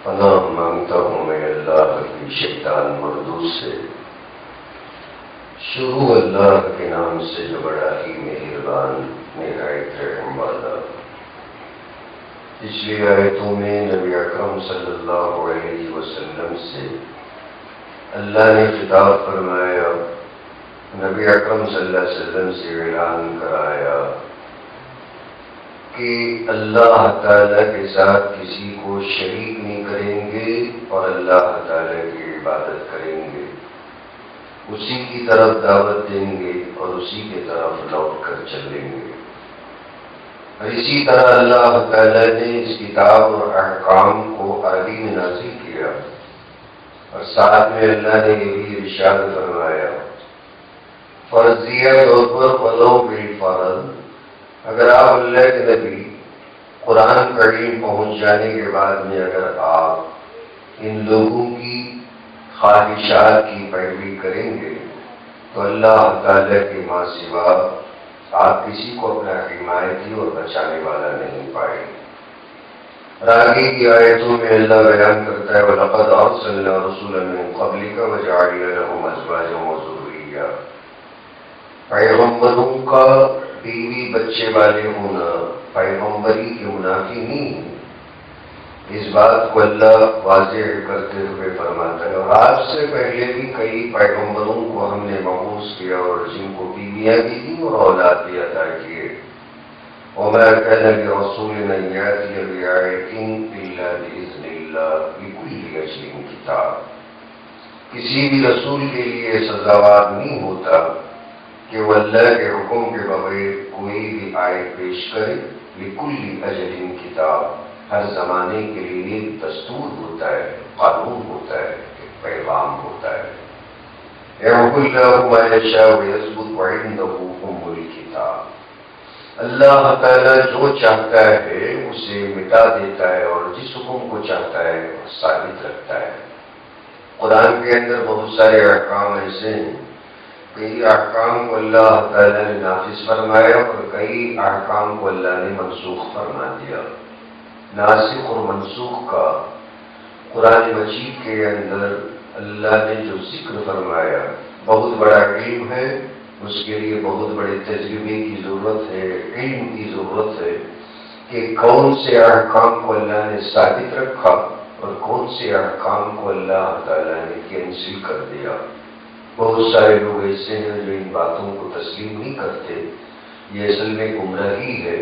پناہ مانگتا ہوں میں اللہ کی شیطان مردود سے، شروع اللہ کے نام سے جو بڑا ہی مہربان نہایت رحم والا۔ پچھلی آیتوں میں نبی اکرم صلی اللہ علیہ وسلم سے اللہ نے خطاب فرمایا، نبی اکرم صلی اللہ علیہ وسلم سے اعلان کرایا کہ اللہ تعالیٰ کے ساتھ کسی کو شریک نہیں کریں گے اور اللہ تعالیٰ کی عبادت کریں گے، اسی کی طرف دعوت دیں گے اور اسی کی طرف لوٹ کر چلیں گے۔ اور اسی طرح اللہ تعالیٰ نے اس کتاب اور احکام کو عربی میں نازل کیا، اور ساتھ میں اللہ نے یہ بھی ارشاد فرمایا، فرضیہ طور پر ولو بالفرض، اگر آپ اللہ کے نبی قرآن کریم پہنچ جانے کے بعد میں اگر آپ ان لوگوں کی خواہشات کی پیروی کریں گے تو اللہ تعالیٰ کے ماں سوا آپ کسی کو اپنا حمایتی اور بچانے والا نہیں پائیں گے۔ اور آگے کی آیتوں میں اللہ بیان کرتا ہے، وَلَقَدْ أَرْسَلْنَا رُسُلًا مِّن قَبْلِكَ وَجَعَلْنَا لَهُمْ أَزْوَاجًا وَذُرِّيَّةً۔ پیغمبروں کا بیوی بچے والے ہونا پیغمبری کے منافی نہیں ہے، اس بات کو اللہ واضح کرتے ہوئے فرماتا ہے۔ اور آپ سے پہلے بھی کئی پیغمبروں کو ہم نے مبعوث کیا اور جن کو بیویاں بھی دیں اور اولاد بھی عطا کیے۔ وَمَا كَانَ لِرَسُولٍ أَن يَأْتِيَ بِآيَةٍ إِلَّا بِإِذْنِ اللَّهِ لِكُلِّ أَجَلٍ كِتَابٌ۔ کسی بھی رسول کے لیے سزاوار نہیں ہوتا کہ وہ اللہ کے حکم کے بغیر کوئی بھی آیت پیش کرے۔ لِكُلِّ أَجَلٍ كِتَابٌ، ہر زمانے کے لیے ایک دستور ہوتا ہے، قانون ہوتا ہے، ایک پیغام ہوتا ہے۔ يَمْحُو اللَّهُ مَا يَشَاءُ وَيَثْبُتُ وَعِندَهُ أُمُّ الْكِتَابِ۔ اللہ تعالیٰ جو چاہتا ہے اسے مٹا دیتا ہے اور جس حکم کو چاہتا ہے وہ ثابت رکھتا ہے۔ قرآن کے اندر بہت سارے احکام ایسے ہیں، کئی احکام کو اللہ تعالیٰ نے نافذ فرمایا اور کئی احکام کو اللہ نے منسوخ فرما دیا۔ ناسخ اور منسوخ کا قرآن مجید کے اندر اللہ نے جو ذکر فرمایا بہت بڑا علم ہے، اس کے لیے بہت بڑے تجربے کی ضرورت ہے، علم کی ضرورت ہے کہ کون سے احکام کو اللہ نے ثابت رکھا اور کون سے احکام کو اللہ تعالیٰ نے کینسل کر دیا۔ بہت سارے لوگ ایسے ہیں جو ان باتوں کو تسلیم نہیں کرتے، یہ اصل میں گمراہی ہے۔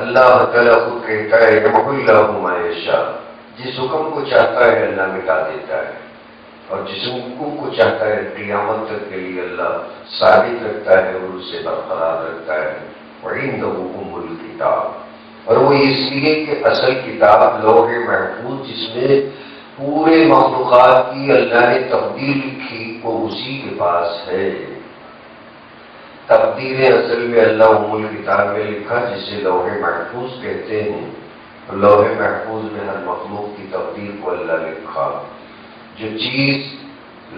اللہ تعالیٰ خود کہتا ہے يَمْحُو اللَّهُ مَا يَشَاءُ، جس حکم کو چاہتا ہے اللہ مٹا دیتا ہے، اور جس حکم کو چاہتا ہے قیامت تک کے لیے اللہ ثابت رکھتا ہے اور اسے برقرار رکھتا ہے۔ وَعِندَهُ أُمُّ الْكِتَابِ، اور وہ اس لیے کہ اصل کتاب لوح محفوظ جس میں پورے مخلوقات کی اللہ نے تقدیر لکھی وہ اسی کے پاس ہے۔ تقدیر اصل میں اللہ ام الکتاب میں لکھا جسے لوح محفوظ کہتے ہیں۔ لوح محفوظ میں ہر مخلوق کی تقدیر کو اللہ لکھا۔ جو چیز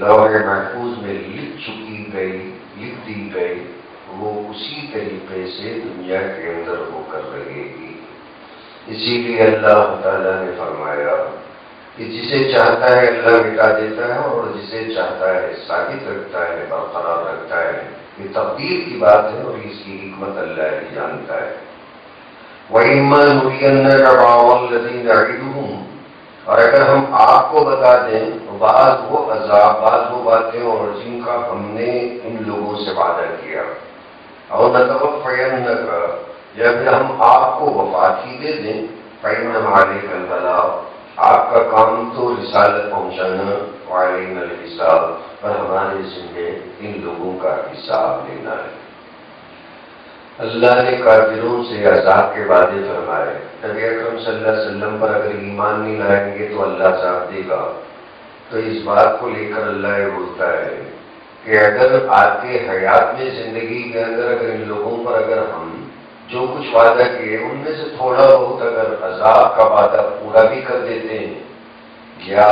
لوح محفوظ میں لکھ دی گئی وہ اسی طریقے سے دنیا کے اندر ہو کر رہے گی۔ اسی لیے اللہ تعالیٰ نے فرمایا کہ جسے چاہتا ہے اللہ مٹا دیتا ہے اور جسے چاہتا ہے ثابت رکھتا ہے، برقرار رکھتا ہے۔ یہ تقدیر کی بات ہے اور اس کی حکمت اللہ ہی جانتا ہے۔ وَإِمَّا نُرِيَنَّكَ بَعْضَ الَّذِي نَعِدُهُمْ، اور اگر ہم آپ کو بتا دیں بعض وہ عذاب، بعض وہ باتیں اور جن کا ہم نے ان لوگوں سے وعدہ کیا، اور نَتَوَفَّيَنَّكَ، یا پھر ہم آپ کو وفات ہی دے دیں، فَإِنَّمَا عَلَيْكَ الْبَلَاغُ، آپ کا کام تو رسالت پہنچانا، وَعَلَيْنَا الْحِسَابُ، اور ہمارے ذمے ان لوگوں کا حساب لینا ہے۔ اللہ نے کافروں سے عذاب کے وعدے فرمائے. نبی اکرم صلی اللہ علیہ وسلم پر اگر ایمان نہیں لائیں گے تو اللہ عذاب دے گا. تو اس بات کو لے کر اللہ یہ بولتا ہے کہ اگر آپ کے حیات میں زندگی کے اندر اگر ان لوگوں پر اگر ہم جو کچھ وعدہ کیے ان میں سے تھوڑا بہت اگر عذاب کا وعدہ پورا بھی کر دیتے ہیں، یا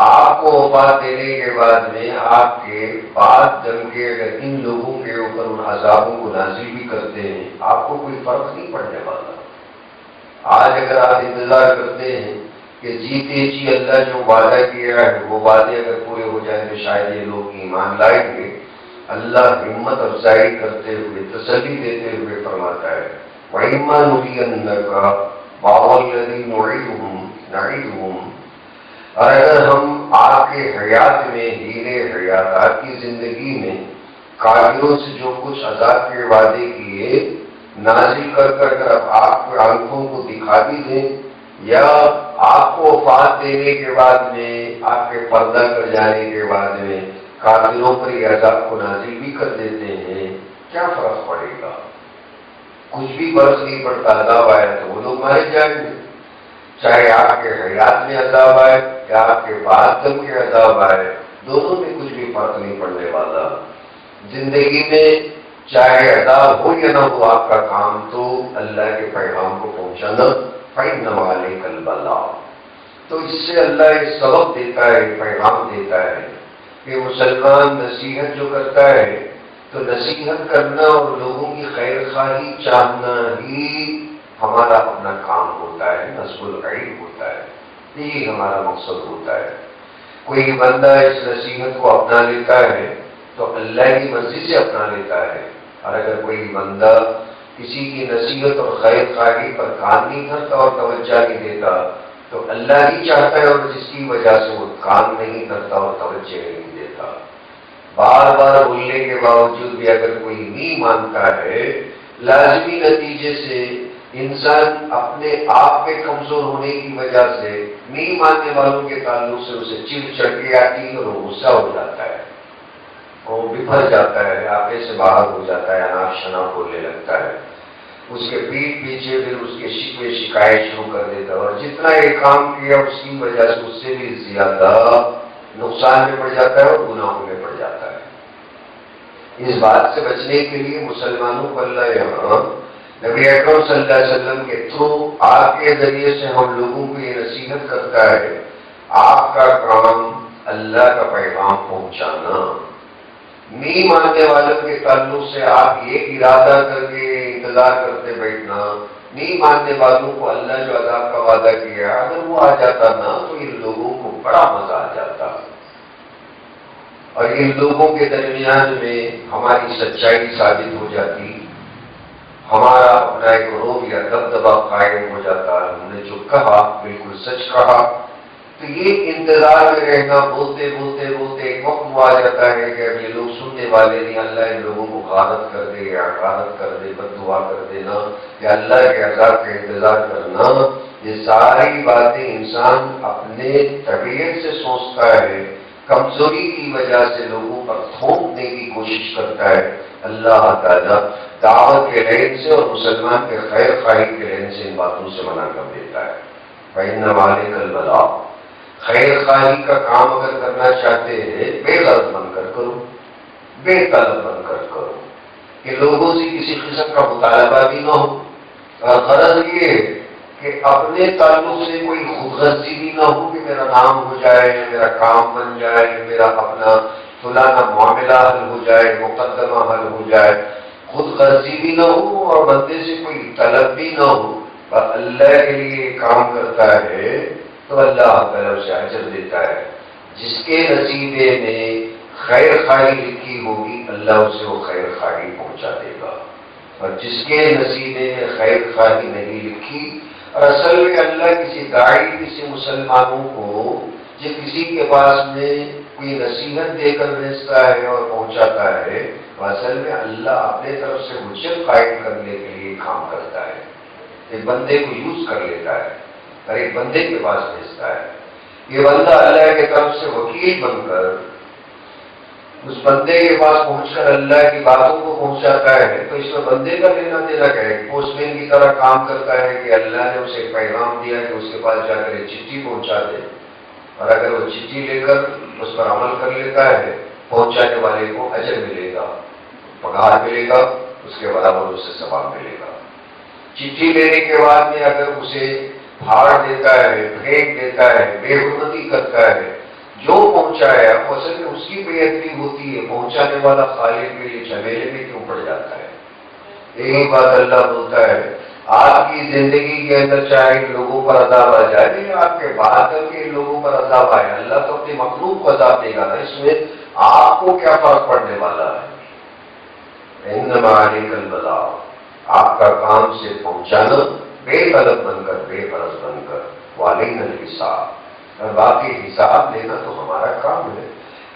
آپ کو وفات دینے کے بعد میں آپ کے بعد جم کے اگر ان لوگوں کے اوپر ان عذابوں کو نازل بھی کرتے ہیں، آپ کو کوئی فرق نہیں پڑنے والا. آج اگر آپ انتظار کرتے ہیں کہ جیتے جی اللہ جو وعدہ کیا ہے وہ وعدے اگر پورے ہو جائیں تو شاید یہ لوگ ایمان لائیں گے، اللہ ہمت افزائی کرتے ہوئے تسلی دیتے ہوئے فرماتا ہے وَإِمَّا نُرِيَنَّكَ بَعْضَ الَّذِي نَعِدُهُمْ. اور اگر ہم آپ کے حیات میں ہیرے حیات کی زندگی میں کافروں سے جو کچھ عذاب کے وعدے کیے نازل کر کر اب آپ کو آنکھوں کو دکھا بھی دیں، یا آپ کو وفات دینے کے بعد میں آپ کے پردہ کر جانے کے بعد میں کافروں پر یہ عذاب کو نازل بھی کر دیتے ہیں، کیا فرق پڑے گا؟ کچھ بھی فرق نہیں پڑتا. عذاب آیا تو وہ لوگ مارے جائیں گے، چاہے آپ کے حیات میں عذاب آئے یا آپ کے بعد دم کے عذاب آئے، دونوں میں کچھ بھی فرق نہیں پڑنے والا. زندگی میں چاہے عذاب ہو یا نہ ہو، آپ کا کام تو اللہ کے پیغام کو پہنچانا. فَإِنَّمَا عَلَيْكَ الْبَلَاغُ. تو اس سے اللہ ایک سبق دیتا ہے، پیغام دیتا ہے کہ مسلمان نصیحت جو کرتا ہے تو نصیحت کرنا اور لوگوں کی خیر خواہی چاہنا ہی ہمارا اپنا کام ہوتا ہے، نصب العلم ہوتا ہے، یہی ہمارا مقصد ہوتا ہے. کوئی بندہ اس نصیحت کو اپنا لیتا ہے تو اللہ کی مرضی سے اپنا لیتا ہے، اور اگر کوئی بندہ کسی کی نصیحت اور خیر خواہی پر کان نہیں دھرتا اور توجہ نہیں دیتا تو اللہ ہی چاہتا ہے اور جس کی وجہ سے وہ کان نہیں دھرتا اور توجہ نہیں دیتا. بار بار بولنے کے باوجود بھی اگر کوئی نہیں مانتا ہے، لازمی نتیجے سے انسان اپنے آپ میں کمزور ہونے کی وجہ سے نہیں ماننے والوں کے تعلق سے اسے چڑ چڑھ کے آتی ہے اور وہ غصہ ہو جاتا ہے، وہ بفر جاتا ہے، آپے سے باہر ہو جاتا ہے، اناپ شناپ بولنے لگتا ہے، اس کے پیٹ پیچھے پھر اس کے شکوے شکایت شروع کر دیتا ہے، اور جتنا یہ کام کیا اس کی وجہ سے اس سے بھی زیادہ نقصان میں پڑ جاتا ہے اور گناہوں میں پڑ جاتا ہے. اس بات سے بچنے کے لیے مسلمانوں کو اللہ یہاں نبی اکرم صلی اللہ علیہ وسلم کے تھرو آپ کے ذریعے سے ہم لوگوں کو یہ نصیحت کرتا ہے، آپ کا کام اللہ کا پیغام پہنچانا. نہیں ماننے والوں کے تعلق سے آپ یہ ارادہ کر کے انتظار کرتے بیٹھنا، نہیں ماننے والوں کو اللہ جو عذاب کا وعدہ کیا اگر وہ آ جاتا نا تو ان لوگوں کو بڑا مزہ آ جاتا، اور ان لوگوں کے درمیان میں ہماری سچائی ثابت ہو جاتی، ہمارا اپنا ایک روب یا دبدبا قائم ہو جاتا. ہم نے جو کہا بالکل سچ کہا. تو یہ انتظار میں رہنا، بولتے بولتے بولتے ایک وقت وہ آ جاتا ہے کہ اب یہ لوگ سننے والے نہیں، اللہ ان لوگوں کو غارت کر دے یا غارت کر دے، بد دعا کر دینا یا اللہ کے عذاب کا انتظار کرنا. یہ ساری باتیں انسان اپنے طبیعت سے سوچتا ہے، کمزوری کی وجہ سے لوگوں پر تھوپنے کی کوشش کرتا ہے. اللہ تعالیٰ دعوت کے لین سے اور مسلمان کے خیر خواہی کے لین سے ان باتوں سے منع کر دیتا ہے. فَإِنَّمَا عَلَيْكَ الْبَلَاغُ. خیر خواہی کا کام اگر کرنا چاہتے ہیں بے غرض بن کر کرو، بے طلب بن کر کرو، کہ لوگوں سے کسی قسم کا مطالبہ بھی نہ ہو، اور غرض یہ کہ اپنے تعلق سے کوئی خود غرضی بھی نہ ہو کہ میرا نام ہو جائے، میرا کام بن جائے، میرا اپنا فلانا معاملہ حل ہو جائے، مقدمہ حل ہو جائے. خود غرضی بھی نہ ہو اور بندے سے کوئی طلب بھی نہ ہو، اور اللہ کے لیے کام کرتا ہے تو اللہ طرف سے اجر دیتا ہے. جس کے نصیبے میں خیر خواہی لکھی ہوگی اللہ اسے وہ خیر خواہی پہنچا دے گا، اور جس کے نصیبے میں خیر خواہی نہیں لکھی، اور اصل میں اللہ کسی داعی کسی مسلمانوں کو جو کسی کے پاس میں کوئی نصیحت دے کر بھیجتا ہے اور پہنچاتا ہے، تو اصل میں اللہ اپنے طرف سے حجت قائم کرنے کے لیے کام کرتا ہے. ایک بندے کو یوز کر لیتا ہے اور ایک بندے کے پاس بھیجتا ہے. یہ بندہ اللہ کی طرف سے وکیل بن کر اس بندے کے پاس پہنچ کر اللہ کی باتوں کو پہنچاتا ہے تو اس میں بندے کا لینا دینا کیا ہے؟ پوسٹ مین کی طرح کام کرتا ہے کہ اللہ نے اسے ایک پیغام دیا کہ اس کے پاس جا کر ایک چٹھی پہنچا دے، اور اگر وہ چٹھی لے کر اس پر عمل کر لیتا ہے پہنچانے والے کو اجر ملے گا، پگار ملے گا، اس کے برابر اسے ثواب ملے گا۔ چٹھی لینے کے بعد میں اگر اسے پھاڑ دیتا ہے، پھینک دیتا ہے، بے حرمتی کرتا ہے، جو پہنچایا وہ اصل میں اس کی بے ادبی ہوتی ہے، پہنچانے والا خالق کے لیے جھمیلے میں کیوں پڑ جاتا ہے؟ یہی بات اللہ بولتا ہے آپ کی زندگی کے اندر چاہے لوگوں پر عذاب آ جائے یا آپ کے بعد کے لوگوں پر عذاب آئے، اللہ تو اپنے مخلوق کو عذاب دے گا نا، اس میں آپ کو کیا فرق پڑنے والا ہے؟ انما علیک البلاغ، آپ کا کام سے پہنچانا، بے طلب بن کر، بے غرض بن کر، وعلینا الحساب، اور باقی حساب لینا تو ہمارا کام ہے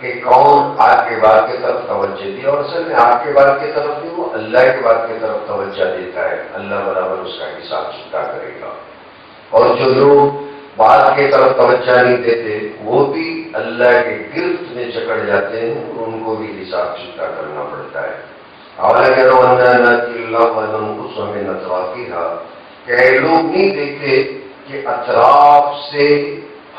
کہ کون آپ کے بات کی طرف توجہ دیا، اور اصل میں آپ کے بات کی طرف نہیں، وہ اللہ کے بات کی طرف توجہ دیتا ہے، اللہ برابر اس کا حساب چکتا کرے گا۔ اور جو لوگ بات کی طرف توجہ نہیں دیتے وہ بھی اللہ کے گرفت میں جکڑ جاتے ہیں، ان کو بھی حساب چکتا کرنا پڑتا ہے۔ کہ لوگ نہیں دیکھتے کہ اطراف سے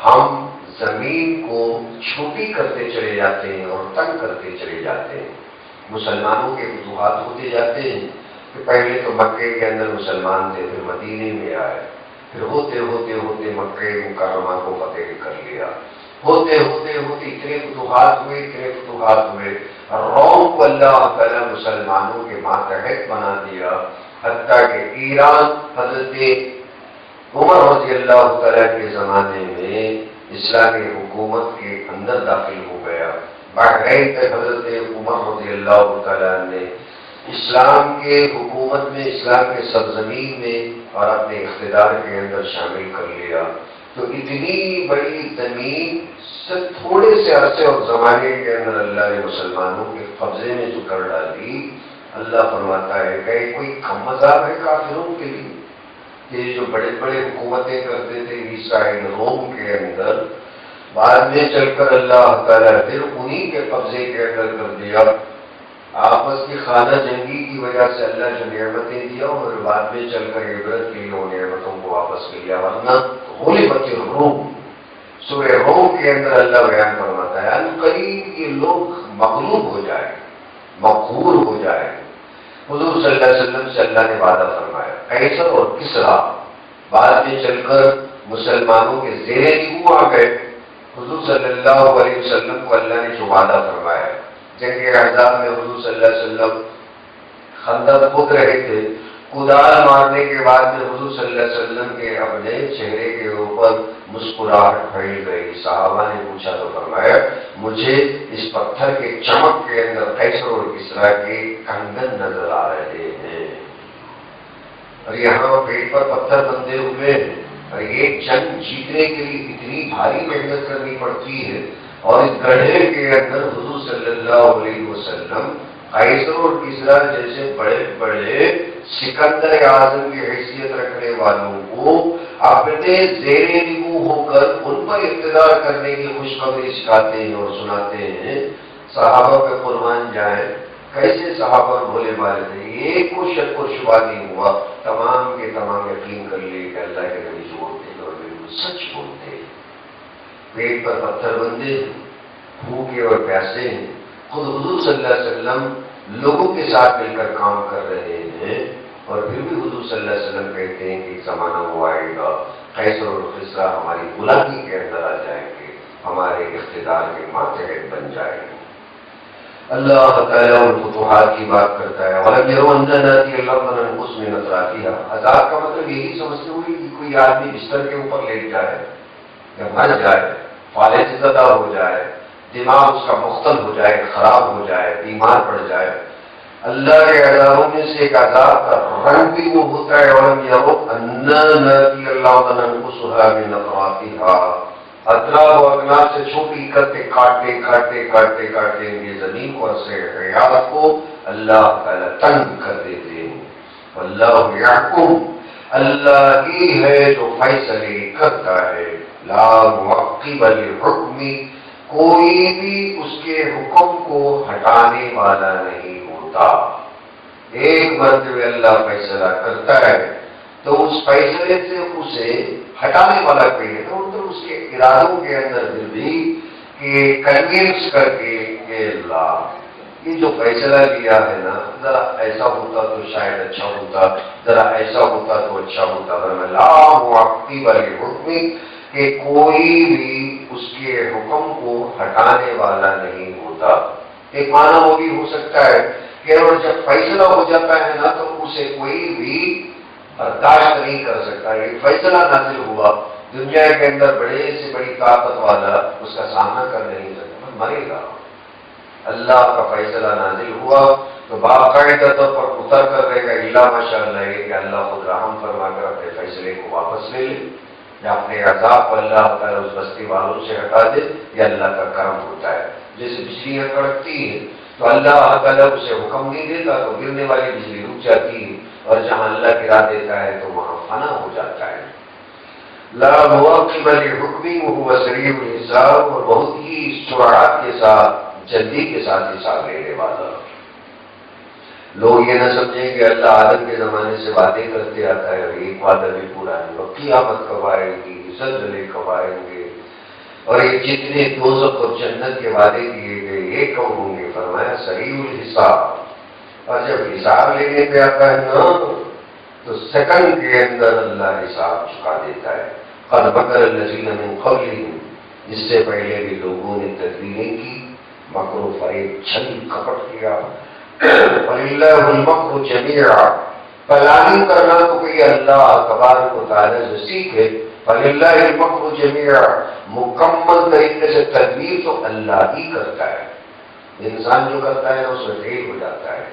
ہم زمین کو چھوٹی کرتے چلے جاتے ہیں اور تنگ کرتے چلے جاتے ہیں۔ مسلمانوں کے فتوحات ہوتے جاتے ہیں کہ پہلے تو مکے کے اندر مسلمان تھے، پھر مدینے میں آئے، پھر ہوتے ہوتے ہوتے مکے مکرمہ کو فتح کر لیا، ہوتے ہوتے ہوتے اتنے فتوحات ہوئے، روم کو اللہ تعالیٰ مسلمانوں کے ماتحت بنا دیا، حتیٰ کہ ایران حضرت عمر رضی اللہ تعالیٰ کے زمانے میں اسلامی حکومت کے اندر داخل ہو گیا۔ بحرین تک حضرت عمر رضی اللہ تعالیٰ نے اسلام کے حکومت میں، اسلام کے سرزمین میں اور اپنے اقتدار کے اندر شامل کر لیا۔ تو اتنی بڑی زمین صرف تھوڑے سے عرصے اور زمانے کے اندر اللہ نے مسلمانوں کے قبضے میں جو کر ڈالی، اللہ فرماتا ہے کہ کوئی کم مذاق ہے کافروں کے لیے؟ یہ جو بڑے بڑے حکومتیں کرتے تھے عیسائی روم کے اندر، بعد میں چل کر اللہ تعالیٰ پھر انہی کے قبضے کے اندر کر دیا۔ آپس کی خانہ جنگی کی وجہ سے اللہ جو نعمتیں دیا اور بعد میں چل کر عبرت کے لیے ان نعمتوں کو واپس کر لیا، ورنہ غلبت الروم، سورہ روم کے اندر اللہ بیان فرماتا ہے ان قریب یہ لوگ مغلوب ہو جائے، مقہور ہو جائے۔ حضور صلی اللہ علیہ وسلم سے اللہ نے وعدہ فرمایا، قیصر اور کسریٰ بعد میں چل کر مسلمانوں کے زیر نگوں آ گئے۔ حضور صلی اللہ علیہ وسلم کو اللہ نے جو وعدہ فرمایا، جنگ احزاب میں حضور صلی اللہ علیہ وسلم خندق کھود رہے تھے، کدال مارنے کے بعد میں حضور صلی اللہ علیہ وسلم کے اپنے چہرے کے اوپر مسکراہٹ پھیل گئی۔ صحابہ نے پوچھا تو فرمایا مجھے اس پتھر کے چمک کے اندر قیصر اور کسریٰ کے کنگن نظر آ رہے ہیں، اور یہاں پیٹ پر پتھر بندھے ہوئے ہیں، اور یہ جنگ جیتنے کے لیے اتنی بھاری محنت کرنی پڑتی ہے، اور اس گڑھے کے اندر حضور صلی اللہ علیہ وسلم قیصر اور کسریٰ جیسے بڑے بڑے سکندر اعظم کی حیثیت رکھنے والوں کو اپنے زیر نگوں ہو کر ان پر اقتدار کرنے کی خوشخبری سکھاتے ہیں اور سناتے ہیں۔ صحابہ پہ قربان جائیں، کیسے صحابہ بھولے والے تھے، ایک کو شک و شبہ نہیں ہوا، تمام کے تمام یقین کر لیے کہ اللہ کے نبی جو بولتے ہیں اور بالکل سچ بولتے ہیں۔ پیٹ پر پتھر بندے، بھوکے اور پیاسے ہیں، خود حضور صلی اللہ علیہ وسلم لوگوں کے ساتھ مل کر کام کر رہے ہیں، اور پھر بھی حضور صلی اللہ علیہ وسلم کہتے ہیں کہ ایک زمانہ وہ آئے گا قیصر اور کسریٰ ہماری غلامی کے اندر آ جائیں گے، ہمارے اقتدار کے ماتحت بن جائیں گے۔ اللہ تعالیٰ ان فتوحات کی بات کرتا ہے، وَلَمْ يَرَوْا أَنَّا نَأْتِي الْأَرْضَ نَنْقُصُ مِنْ أَطْرَافِهَا۔ عذاب کا مطلب یہی سمجھتے ہوئے کہ کوئی آدمی بستر کے اوپر لیٹ جائے یا مر جائے، فالج زدہ ہو جائے، دماغ اس کا مختل ہو جائے، خراب ہو جائے، بیمار پڑ جائے۔ اللہ کے عذابوں میں سے ایک عذاب کا رنگ بھی وہ ہوتا ہے، وَلَمْ يَرَوْا أَنَّا نَأْتِي الْأَرْضَ نَنْقُصُهَا مِنْ أَطْرَافِهَا۔ اطراف و اکناف سے چھوٹی کرتے کاٹتے یہ زمین کو عرصے حیات کو اللہ تعالیٰ تنگ کر دیتے ہیں۔ واللہ یحکم، اللہ ہی ہے جو فیصلے کرتا ہے، لا معقب لحکمی، کوئی بھی اس کے حکم کو ہٹانے والا نہیں ہوتا۔ ایک مرتبہ اللہ فیصلہ کرتا ہے تو اس فیصلے سے اسے ہٹانے والا کوئی ہے تو مطلب اس کے ارادوں کے اندر پھر بھی کہ کنوینس کر کے کہ اللہ یہ جو فیصلہ لیا ہے نا ذرا ایسا ہوتا تو شاید اچھا ہوتا، ذرا ایسا ہوتا تو اچھا ہوتا، ورنہ لا معقب لحکمہ کہ کوئی بھی اس کے حکم کو ہٹانے والا نہیں ہوتا۔ ایک معنی وہ بھی ہو سکتا ہے کہ اور جب فیصلہ ہو جاتا ہے نا تو اسے کوئی بھی برداشت نہیں کر سکتا۔ یہ فیصلہ نازل ہوا، دنیا کے اندر بڑے سے بڑی طاقت والا اس کا سامنا کر نہیں سکتا، مرے گا۔ اللہ کا فیصلہ نازل ہوا تو باقاعدہ طور پر اتر کر رہے گا، اللہ ماشاء اللہ ہے کہ اللہ خود رحم فرما کر اپنے فیصلے کو واپس لے لے، یا اپنے عذاب کو اللہ تعالیٰ اس بستی والوں سے ہٹا دے، یہ اللہ کا کرم ہوتا ہے۔ جیسے بجلیاں کڑکتی ہیں تو اللہ تعالیٰ اسے حکم نہیں دیتا تو گرنے والی بجلی رک جاتی ہے، اور جہاں اللہ گرا دیتا ہے تو وہاں فنا ہو جاتا ہے۔ لا معقب لحکمہ وہو سریع الحساب، اور بہت ہی سرعت کے ساتھ، جلدی کے ساتھ حساب لینے والا۔ لوگ یہ نہ سمجھیں کہ اللہ آدم کے زمانے سے وعدے کرتے آتا ہے اور ایک وعدہ بھی پورا نہیں ہوا، قیامت کب آئے گی، زلزلے کب آئیں گے، اور یہ جتنے دوزخ اور جنت کے وعدے کیے گئے یہ کب ہوں گے؟ فرمایا سریع الحساب، اور جب حساب لینے پہ آتا ہے نا تو سیکنڈ کے اندر اللہ حساب چکا دیتا ہے۔ قد مکر الذین من قبلہم، اس سے پہلے بھی لوگوں نے تدبیریں کی، مکر و فریب، چھل کپٹ کیا۔ وَلِلَّهُ الْمَكْرُ جَمِيعًا، پلاننگ کرنا تو کوئی اللہ تبارک و تعالیٰ سے سیکھے۔ وَلِلَّهِ الْمَكْرُ جَمِيعًا، مکمل طریقے سے تدبیر تو اللہ ہی کرتا ہے، انسان جو کرتا ہے اس میں فیل ہو جاتا ہے۔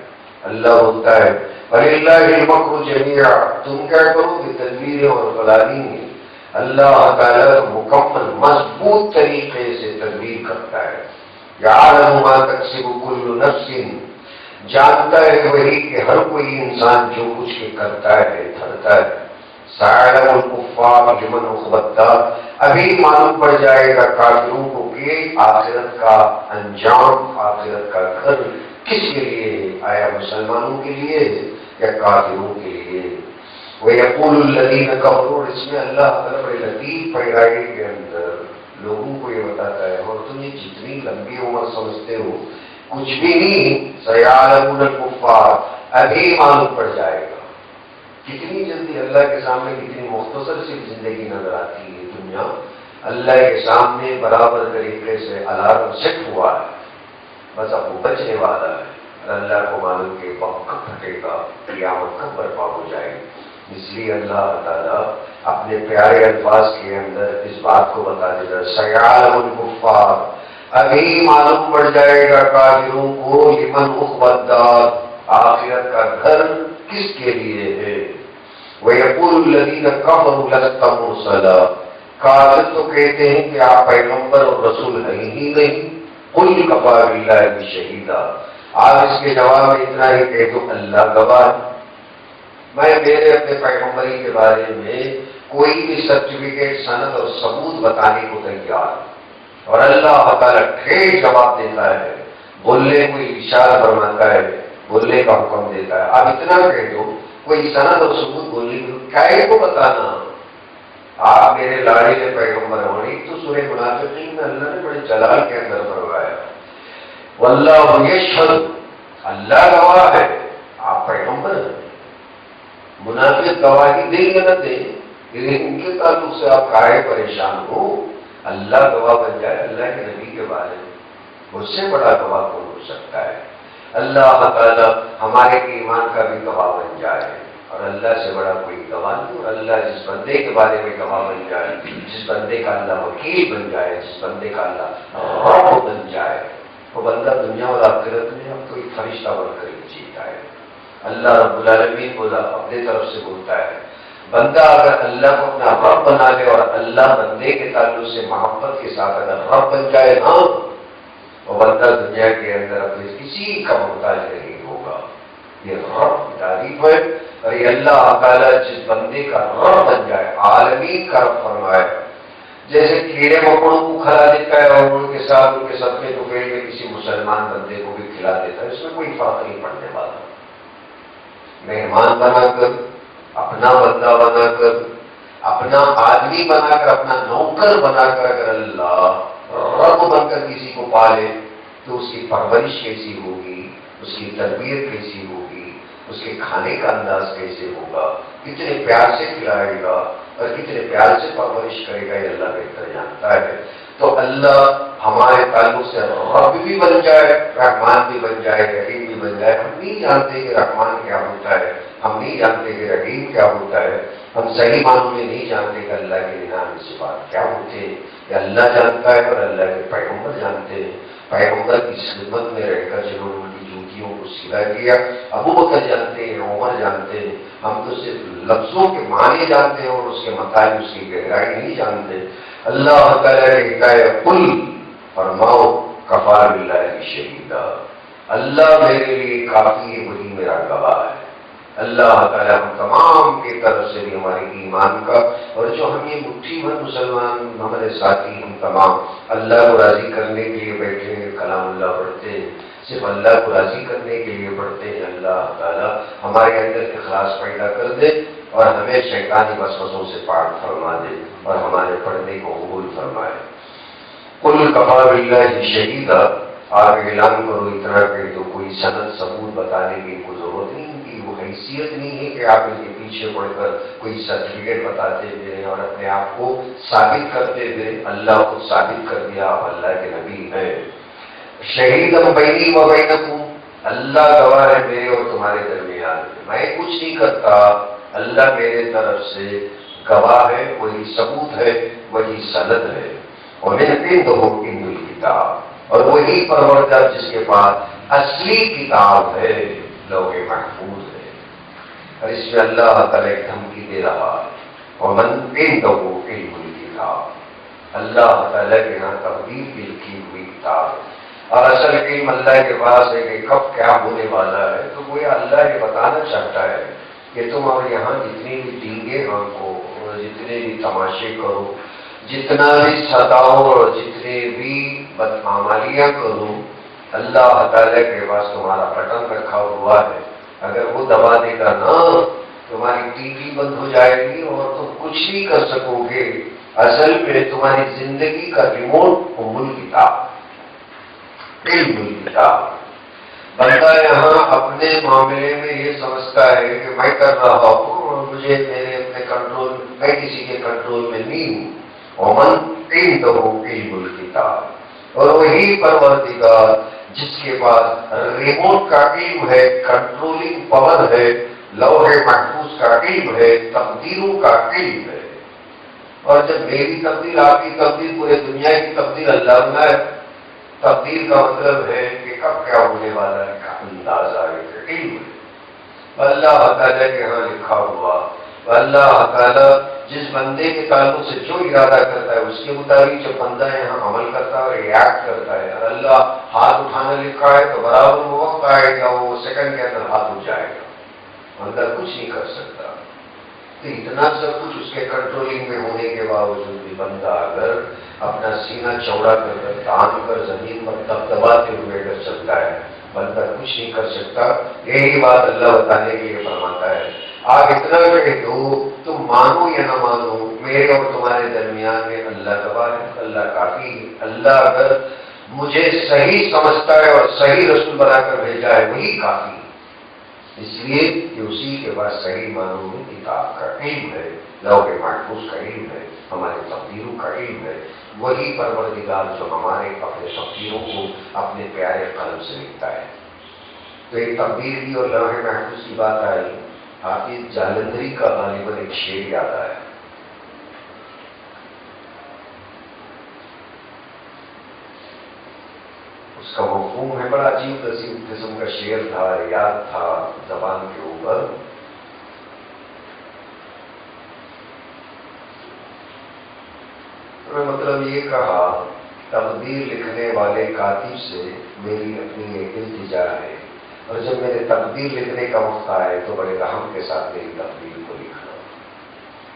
اللہ ہوتا ہے وَلِلَّهِ الْمَكْرُ جَمِيعًا، تم کیا کرو گے تدبیریں اور پلاننگ، اللہ تعالیٰ مکمل مضبوط طریقے سے تدبیر کرتا ہے۔ یعلم ما تکسب کل نفس، جانتا ہے وہی کہ ہر کوئی انسان جو کچھ بھی کرتا ہے دھرتا ہے۔ سَيَعْلَمُ الْكُفَّارُ لِمَنْ عُقْبَى الدَّارِ، ابھی معلوم پڑ جائے گا کافروں کو کہ آخرت کا انجام، آخرت کا گھر کس کے لیے ہے، آیا مسلمانوں کے لیے یا کافروں کے لیے؟ وَيَقُولُ الَّذِينَ كَفَرُوا، اس میں اللہ تعالیٰ بڑے لطیف پیرائی کے اندر لوگوں کو یہ بتاتا ہے، اور تم یہ جتنی لمبی عمر سمجھتے ہو کچھ بھی نہیں، سَيَعْلَمُونَ الْكُفَّارُ، ابھی معلوم پڑ جائے گا۔ کتنی جلدی اللہ کے سامنے کتنی مختصر سی زندگی نظر آتی ہے دنیا، اللہ کے سامنے برابر طریقے سے الارم سیٹ ہوا ہے، بس اب وہ بچنے والا ہے، اور اللہ کو معلوم کہ وقت کب پھٹے گا، قیامت کب برپا ہو جائے گی۔ اس لیے اللہ تعالیٰ اپنے پیارے الفاظ کے اندر اس بات کو بتا دیتا ہے، سَيَعْلَمُ الْكُفَّارُ، ابھی معلوم پڑ جائے گا کافروں کو، لمن عقبی الدار، آخرت کا گھر کس کے لیے ہے۔ وَيَقُولُ الَّذِينَ كَفَرُوا لَسْتَ مُرْسَلًا، کافر تو کہتے ہیں کہ آپ پیغمبر اور رسول ہیں ہی نہیں۔ قُلْ كَفَىٰ بِاللَّهِ شَهِيدًا، آپ اس کے جواب میں اتنا ہی کہہ دو اللہ گواہ ہے، میں میرے اپنے پیغمبری کے بارے میں کوئی بھی سرٹیفکیٹ، سند اور ثبوت بتانے کو تیار ہے، اور اللہ تعالیٰ ٹھیک جواب دیتا ہے، بولنے کو اشارہ فرماتا ہے، بولنے کا حکم دیتا ہے۔ آپ اتنا کہہ دو، کوئی سند اور ثبوت بولنے کیا کو بتانا، آپ میرے لاڑے پیغمبر ہوں۔ ایک تو سورہ منافقین میں اللہ نے بڑے جلال کے اندر فرمایا، واللہ یشہد، اللہ گواہ ہے آپ پیغمبر ہیں۔ منافق گواہی دیں یا نہ دیں، لیکن ان کے تعلق سے آپ کاہے پریشان ہو، اللہ گواہ بن جائے اللہ کے نبی کے بارے میں، مجھ سے بڑا گواہ کون ہو سکتا ہے؟ اللہ تعالیٰ ہمارے ایمان کا بھی گواہ بن جائے، اور اللہ سے بڑا کوئی گواہ نہیں، اور اللہ جس بندے کے بارے میں گواہ بن جائے، جس بندے کا اللہ وکیل بن جائے، جس بندے کا اللہ رب بن جائے، وہ بندہ دنیا اور آخرت میں اب کوئی فرشتہ بن کر ہی جیتا ہے۔ اللہ رب العالمین کو اپنے طرف سے بولتا ہے، بندہ اگر اللہ کو اپنا رب بنا لے اور اللہ بندے کے تعلق سے محبت کے ساتھ اگر رب بن جائے نا، وہ بندہ دنیا کے اندر اپنے کسی کا محتاج نہیں ہوگا۔ یہ رب کی تعریف ہے، اور یہ اللہ تعالیٰ جس بندے کا رب بن جائے، عالمین کا رب فرمائے، جیسے کیڑے مکوڑوں کو کھلا دیتا ہے اور ان کے ساتھ ان کے صدقے طفیل میں کسی مسلمان بندے کو بھی کھلا دیتا ہے، اس میں کوئی فرق نہیں پڑنے والا۔ مہمان بنا کر، اپنا بندہ بنا کر، اپنا آدمی بنا کر، اپنا نوکر بنا کر اگر اللہ رب بن کر کسی کو پالے تو اس کی پرورش کیسی ہوگی، اس کی تربیت کیسی ہوگی، اس کے کھانے کا انداز کیسے ہوگا، کتنے پیار سے کھلائے گا اور کتنے پیار سے پرورش کرے گا، یہ اللہ بہتر جانتا ہے۔ تو اللہ ہمارے تعلق سے رب بھی بن جائے، رحمان بھی بن جائے، رحیم بھی بن جائے۔ ہم نہیں جانتے کہ رحمان کیا ہوتا ہے، ہم نہیں جانتے کہ رحیم کیا ہوتا ہے، ہم صحیح معنوں میں نہیں جانتے کہ اللہ کے نام صفات کیا ہوتے ہیں، یہ اللہ جانتا ہے اور اللہ کے پیغمبر جانتے ہیں۔ پیغمبر کی خدمت میں رہ کر جنہوں نے ان کی جوتیوں کو سیدھا کیا، ابو بکر جانتے ہیں، عمر جانتے ہیں، ہم تو صرف لفظوں کے معنی جانتے ہیں اور اس کے مطابق اس کی گہرائی نہیں جانتے۔ اللہ تعالیٰ کہتا ہے قل فرماؤ کفا باللہ شہیدا، اللہ میرے لیے کافی ہے، وہی میرا گواہ ہے۔ اللہ تعالیٰ ہم تمام کی طرف سے بھی ہمارے ایمان کا، اور جو ہم یہ مٹھی بھر مسلمان ہمارے ساتھی ہم تمام اللہ کو راضی کرنے کے لیے بیٹھے ہیں، کلام اللہ پڑھتے ہیں، صرف اللہ کو راضی کرنے کے لیے پڑھتے ہیں۔ اللہ تعالیٰ ہمارے اندر اخلاص پیدا کر دے اور ہمیں شیطانی وسوسوں سے پاک فرما دے اور ہمارے پڑھنے کو قبول فرمائے۔ قل کفا باللہ شہیدا، آپ اعلان کرو اتنا کہ تو کوئی سند ثبوت بتانے کی کوئی ضرورت نہیں، ان کی وہ حیثیت نہیں ہے کہ آپ ان کے پیچھے پڑھ کر کوئی سرٹیفکیٹ بتاتے ہوئے اور اپنے آپ کو ثابت کرتے ہوئے اللہ کو ثابت کر دیا آپ اللہ کے نبی ہیں۔ شہیدم بینی و بینکم، اللہ گواہ ہے میرے اور تمہارے درمیان، میں کچھ نہیں کرتا، اللہ میرے طرف سے گواہ ہے، وہی ثبوت ہے، وہی سند ہے۔ اور الکتاب، اور وہی پروردگار جس کے پاس اصلی کتاب ہے، لوح محفوظ ہے۔ اور اس میں اللہ تعالیٰ ایک دھمکی دے رہا ہے، ومن عنده علم الکتاب، اللہ تعالیٰ کے یہاں تقدیر کی لکھی ہوئی کتاب ہے، اور اصل علم اللہ کے پاس ہے کہ کب کیا ہونے والا ہے۔ تو گویا اللہ یہ بتانا چاہتا ہے کہ تم اور یہاں جتنی بھی ڈینگے آنکھو، جتنے بھی تماشے کرو، جتنا بھی ستاؤ اور جتنے بھی بدعمالیاں کرو، اللہ تعالیٰ کے پاس تمہارا بٹن رکھا ہوا ہے، اگر وہ دبا دے گا نا تمہاری ٹی وی بند ہو جائے گی اور تم کچھ نہیں کر سکو گے۔ اصل میں تمہاری زندگی کا ریموٹ الکتاب، علم الکتاب۔ بندہ یہاں اپنے معاملے میں یہ سمجھتا ہے کہ میں کر رہا ہوں اور مجھے میرے اپنے کنٹرول، میں کسی کے کنٹرول میں نہیں ہوں۔ ومن عنده علم الکتاب، اور وہی پروردگار جس کے پاس ریموٹ کا علم ہے، کنٹرولنگ پاور ہے، لوح محفوظ کا علم ہے، تقدیروں کا علم ہے۔ اور جب میری تقدیر، آپ کی تقدیر، پورے دنیا کی تقدیر اللہ نے ہے، تقدیر کا مطلب ہے کہ کب کیا ہونے والا ہے کا اندازہ ہے، علم ہے۔ اللہ تعالیٰ کے یہاں لکھا ہوا، اللہ تعالیٰ جس بندے کے تعلق سے جو ارادہ کرتا ہے اس کے مطابق جب بندہ یہاں عمل کرتا ہے اور ریاکٹ کرتا ہے، اور اللہ ہاتھ اٹھانا لکھا ہے تو برابر وہ وقت آئے گا، وہ سیکنڈ کے اندر ہاتھ اٹھ جائے گا، بندہ کچھ نہیں کر سکتا۔ تو اتنا سب کچھ اس کے کنٹرولنگ میں ہونے کے باوجود بھی بندہ اگر اپنا سینہ چوڑا کر تان کر زمین پر دبدباتے ہوئے اگر چلتا ہے، بندہ کچھ نہیں کر سکتا۔ یہی بات اللہ بتانے کے لیے فرماتا ہے، آپ اتنا کہہ دو، تم مانو یا نہ مانو، میرے اور تمہارے درمیان میں اللہ گواہ ہے، اللہ کافی ہے۔ اللہ اگر مجھے صحیح سمجھتا ہے اور صحیح رسول بنا کر بھیجا ہے، وہی کافی ہے، اس لیے کہ اسی کے بعد صحیح معنوں میں کتاب کا علم ہے، لوح محفوظ کا علم ہے، ہمارے تقدیروں کا علم ہے۔ وہی پروردگار جو ہمارے اپنے تقدیروں کو اپنے پیارے قلم سے لکھتا ہے۔ تو ایک تقدیر کی اور لوح محفوظ کی بات آئی، حافظ جالندھری کا غالباً ایک شعر یاد آیا، اس کا مفہوم ہے بڑا عجیب قسم کا شعر تھا، یاد تھا زبان کے اوپر۔ میں مطلب یہ کہا، تقدیر لکھنے والے کاتب سے میری اپنی ایک التجا ہے، اور جب میرے تقدیر لکھنے کا وقت آئے تو بڑے رحم کے ساتھ میری تقدیر کو لکھنا۔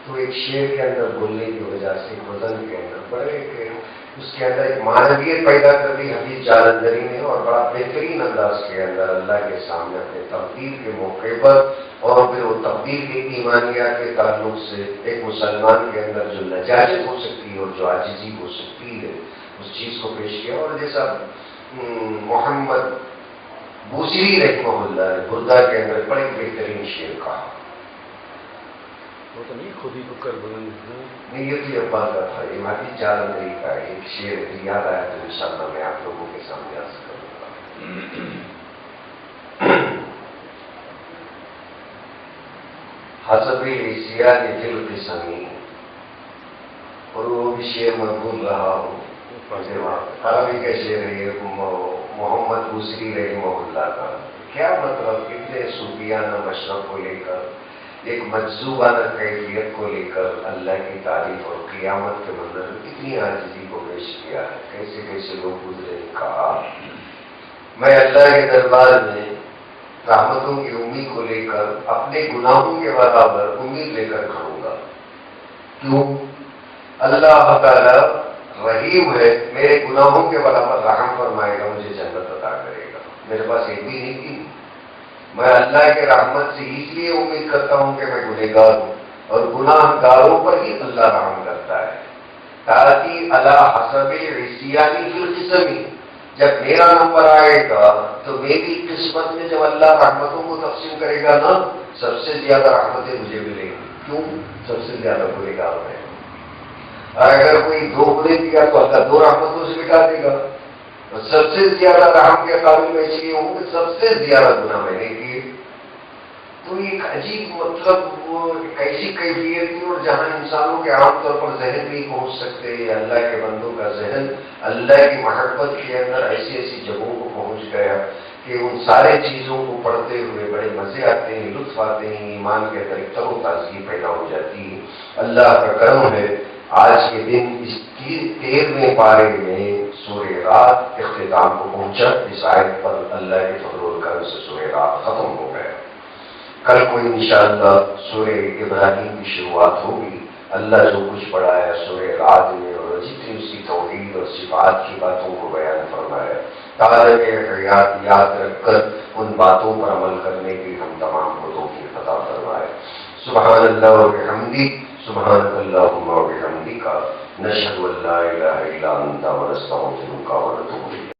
تو ایک شعر کے اندر بولنے کی وجہ سے وزن کے اندر بڑے کہ اس کے اندر ایک معنویت پیدا کر دی حدیث جالندری نے، اور بڑا بہترین انداز کے اندر اللہ کے سامنے اپنے تبدیل کے موقع پر، اور پھر وہ تبدیل کے ایمانیات کے تعلق سے ایک مسلمان کے اندر جو نجاست ہو سکتی ہے اور جو عاجزی ہو سکتی ہے اس چیز کو پیش کیا. اور جیسا محمد بوسری رحمہ اللہ نے بردہ کے اندر بڑے بہترین شعر کہا. وہ تو نہیں خود ہی کو کر بلند نہیں، یہ تو ابا کا تھا، یہ حدیث جالندری کا ایک شعر یاد آیا تو انشاءاللہ میں آپ لوگوں کے سامنے عرض کروں گا. حسب الاسیان فی القسم، اور وہ بھی شعر میں بھول رہا ہوں، عربی کا شعر ہے محمد بوسری رحمہ اللہ کا. کیا مطلب اتنے صوفیانہ مشرب کو لے کر، ایک مجذوبانہ کیفیت کو لے کر اللہ کی تعریف اور قیامت کے منظر میں کتنی عاجزی کو پیش کیا ہے. کیسے کیسے لوگ گزرے. کہا میں اللہ کے دربار میں رحمتوں کی امید کو لے کر اپنے گناہوں کے برابر امید لے کر کھڑوں گا. کیوں؟ اللہ تعالی رحیم ہے، میرے گناہوں کے برابر رحم فرمائے گا، مجھے جنت عطا کرے گا. میرے پاس ایک بھی نہیں تھی. میں اللہ کے رحمت سے اس لیے امید کرتا ہوں کہ میں گنہگار ہوں، اور گناہ گاروں پر ہی اللہ رحم کرتا ہے. تاکہ اللہ حسب عصیانی فی القسم، جب میرا نمبر آئے گا تو میری قسمت میں جب اللہ رحمتوں کو تقسیم کرے گا نا، سب سے زیادہ رحمتیں مجھے ملیں گی. کیوں؟ سب سے زیادہ گنہگار ہے. اگر کوئی دو گناہ کیا تو اللہ دو رحمتوں سے مٹا دے گا. سب سے زیادہ رحم کے قابل میں اس لیے ہوں کہ سب سے زیادہ گناہ میں نے کیے. تو ایک عجیب مطلب وہ ایسی کیفیت تھی، اور جہاں انسانوں کے عام طور پر ذہن نہیں پہنچ سکتے، اللہ کے بندوں کا ذہن اللہ کی محبت کے اندر ایسی ایسی جگہوں کو پہنچ گیا کہ ان سارے چیزوں کو پڑھتے ہوئے بڑے مزے آتے ہیں، لطف آتے ہیں، ایمان کے اندر ایک تر و تازگی پیدا ہو جاتی ہے. اللہ کا کرم ہے آج کے دن اس 13ویں پارے میں سورہ رات اختتام کو پہنچا. اس آیت پر اللہ کے فضل و کرم سے سورہ رات ختم ہو گیا. کل کو انشاءاللہ سورہ ابراہیم کی شروعات ہوگی. اللہ جو کچھ پڑھایا سورہ رات میں، اور جتنی اس کی توحید اور صفات کی باتوں کو بیان فرمایا، طالب حیات یاد رکھ کر ان باتوں پر عمل کرنے کی ہم تمام کو توفیق عطا فرمائے. سبحان اللہ و بحمدہ، سبحانک اللہم و بحمدک، نشہد ان لا الہ الا انت ونستغفرک ونتوب الیک.